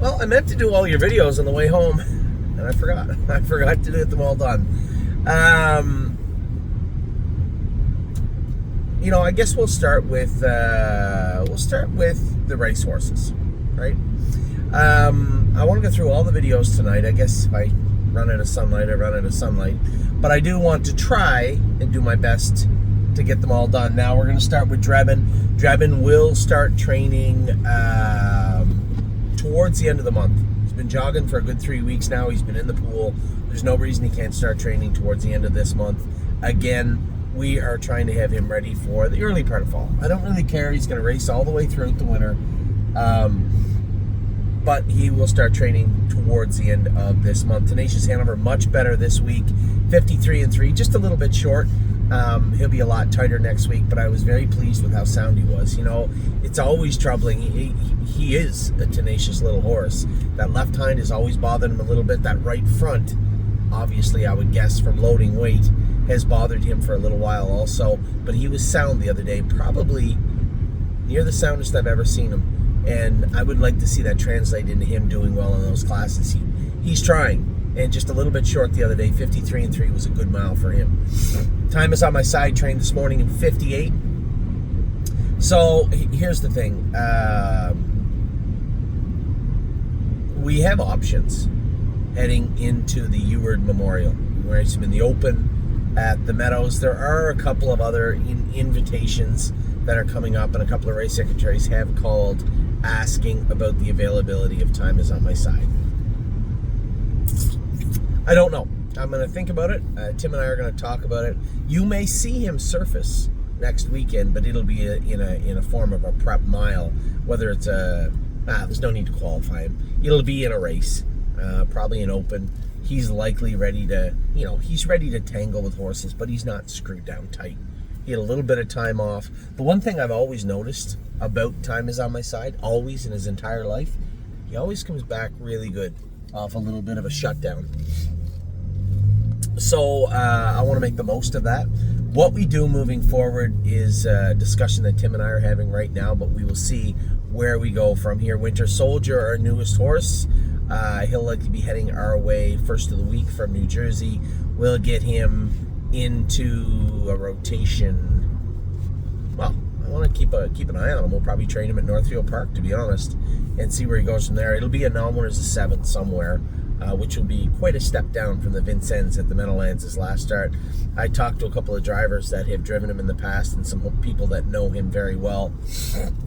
Well, I meant to do all your videos on the way home, and I forgot. I forgot to get them all done. I guess we'll start with the racehorses, right? I want to go through all the videos tonight. I guess if I run out of sunlight, I run out of sunlight. But I do want to try and do my best to get them all done. Now we're going to start with Drebin. Drebin will start training towards the end of the month. He's been jogging for a good 3 weeks now. He's been in the pool. There's no reason he can't start training towards the end of this month. Again, we are trying to have him ready for the early part of fall. I don't really care. He's going to race all the way throughout the winter. But he will start training towards the end of this month. Tenacious Handover, much better this week. 53-3, just a little bit short. He'll be a lot tighter next week, but I was very pleased with how sound he was. It's always troubling. He is a tenacious little horse. That left hind is always bothering him a little bit. That right front, obviously, I would guess from loading weight, has bothered him for a little while also. But he was sound the other day, probably near the soundest I've ever seen him. And I would like to see that translate into him doing well in those classes. He's trying. And just a little bit short the other day. 53-3 was a good mile for him. Time is on my side. Trained this morning in 58. So here's the thing. We have options heading into the Eward Memorial. We race him in the Open at the Meadows. There are a couple of other invitations that are coming up, and a couple of race secretaries have called asking about the availability of Time is on my side. I don't know. I'm going to think about it. Tim and I are going to talk about it. You may see him surface next weekend, but it'll be in a form of a prep mile. Whether it's there's no need to qualify him. It'll be in a race, probably an Open. He's likely ready to, he's ready to tangle with horses, but he's not screwed down tight. He had a little bit of time off. The one thing I've always noticed about Time is on my side, always in his entire life, he always comes back really good off a little bit of a shutdown. So I want to make the most of that. What we do moving forward is a discussion that Tim and I are having right now, but we will see where we go from here. Winter Soldier, our newest horse, he'll likely be heading our way first of the week from New Jersey. We'll get him into a rotation. Well, I want to keep an eye on him. We'll probably train him at Northfield Park, to be honest, and see where he goes from there. It'll be a non-winners of 7th somewhere, which will be quite a step down from the Vincennes at the Meadowlands his last start. I talked to a couple of drivers that have driven him in the past and some people that know him very well.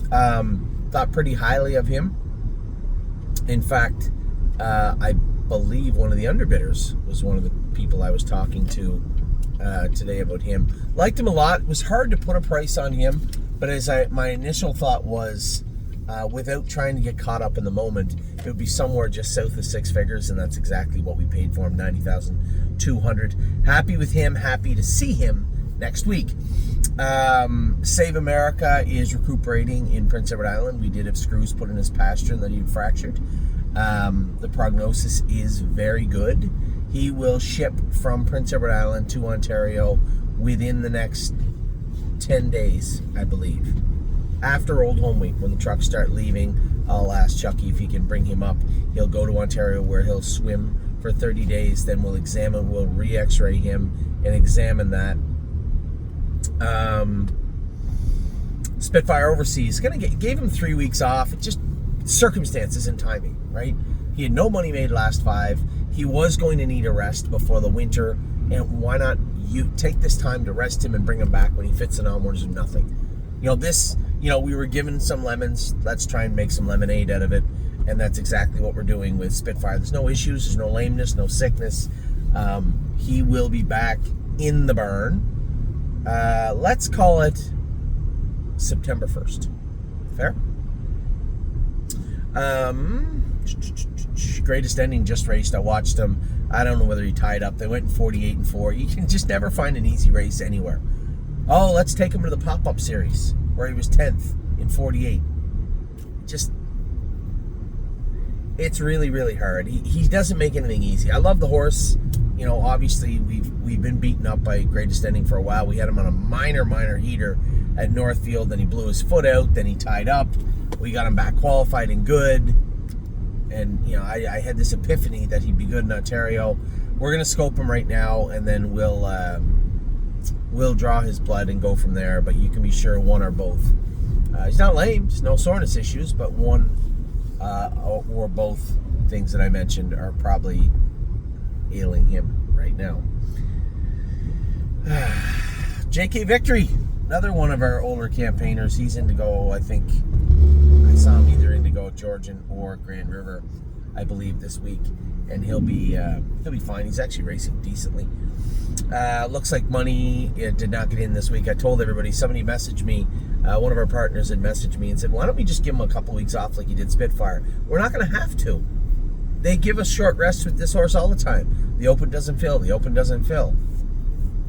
Thought pretty highly of him. In fact, I believe one of the underbidders was one of the people I was talking to today about him. Liked him a lot. It was hard to put a price on him, but my initial thought was, without trying to get caught up in the moment, it would be somewhere just south of 6 figures, and that's exactly what we paid for him, $90,200. Happy with him. Happy to see him next week. Save America is recuperating in Prince Edward Island. We did have screws put in his pasture that he'd fractured. The prognosis is very good. He will ship from Prince Edward Island to Ontario within the next 10 days, I believe. After Old Home Week, when the trucks start leaving, I'll ask Chucky if he can bring him up. He'll go to Ontario where he'll swim for 30 days. Then we'll re-x-ray him and examine that. Spitfire Overseas gave him 3 weeks off. It's just circumstances and timing, right? He had no money made last 5. He was going to need a rest before the winter, and why not you take this time to rest him and bring him back when he fits in onwards of nothing? We were given some lemons. Let's try and make some lemonade out of it, and that's exactly what we're doing with Spitfire. There's no issues, there's no lameness, no sickness. He will be back in the barn. Let's call it September 1st. Fair? Greatest Ending just raced. I watched him. I don't know whether he tied up. They went in 48-4. You can just never find an easy race anywhere. Oh, let's take him to the pop-up series where he was 10th in 48. It's really, really hard. He doesn't make anything easy. I love the horse. Obviously we've been beaten up by Greatest Ending for a while. We had him on a minor heater at Northfield. Then he blew his foot out. Then he tied up. We got him back qualified and good. And you know, I had this epiphany that he'd be good in Ontario. We're gonna scope him right now, and then we'll draw his blood and go from there. But you can be sure one or both. He's not lame, there's no soreness issues, but one or both things that I mentioned are probably ailing him right now. JK Victory, another one of our older campaigners. He's Indigo, I think. I saw him either Indigo, Georgian, or Grand River, I believe, this week, and he'll be fine. He's actually racing decently. Looks like money did not get in this week. I told everybody. Somebody messaged me. One of our partners had messaged me and said, "Why don't we just give him a couple weeks off like you did Spitfire?" We're not going to have to. They give us short rests with this horse all the time. The Open doesn't fill. The Open doesn't fill.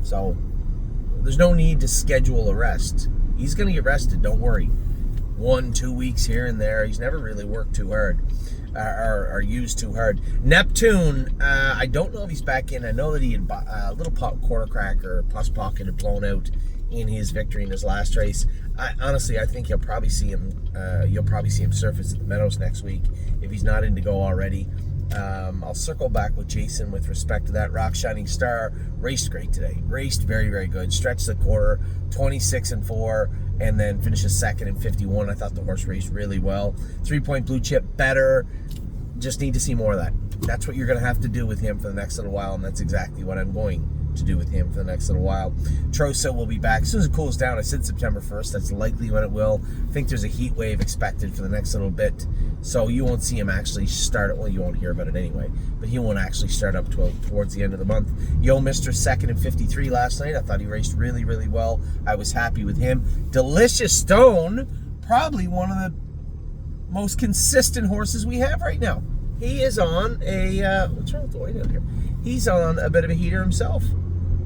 So there's no need to schedule a rest. He's going to get rested. Don't worry. 1-2 weeks here and there. He's never really worked too hard or used too hard. Neptune, I don't know if he's back in. I know that he had a little quarter crack or plus pocket had blown out in his victory in his last race. Honestly, I think you'll probably see him surface at the Meadows next week if he's not in to go already. I'll circle back with Jason with respect to that. Rock Shining Star raced great today. Raced very, very good. Stretched the quarter, 26-4, and then finishes second in 51. I thought the horse raced really well. 3-point blue chip, better. Just need to see more of that. That's what you're going to have to do with him for the next little while, and that's exactly what I'm going to do with him for the next little while. Trosa will be back as soon as it cools down. I said September 1st. That's likely when it will. I think there's a heat wave expected for the next little bit, so you won't see him actually start it. Well, you won't hear about it anyway, but he won't actually start up towards the end of the month. Yo Mr. second in 53 last night. I thought he raced really, really well. I was happy with him. Delicious Stone, probably one of the most consistent horses we have right now. He is on a what's wrong with the white out here? He's on a bit of a heater himself.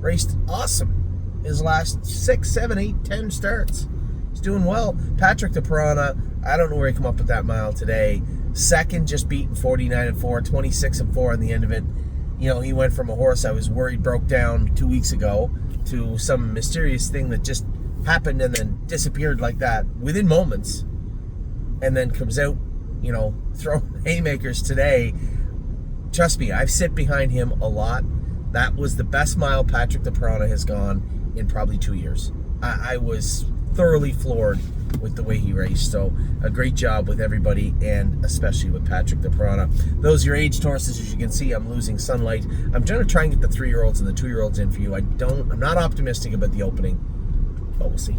Raced awesome his last 6, 7, 8, 10 starts. He's doing well. Patrick the Piranha, I don't know where he come up with that mile today. Second, just beaten 49-4, 26-4 on the end of it. You know, he went from a horse I was worried broke down 2 weeks ago to some mysterious thing that just happened and then disappeared like that within moments, and then comes out, you know, throwing haymakers today. Trust me, I've sit behind him a lot. That was the best mile Patrick the Piranha has gone in probably 2 years. I was thoroughly floored with the way he raced. So a great job with everybody, and especially with Patrick the Piranha. Those are your aged horses. As you can see, I'm losing sunlight. I'm going to try and get the 3-year-olds and the 2-year-olds in for you. I'm not optimistic about the opening, but we'll see.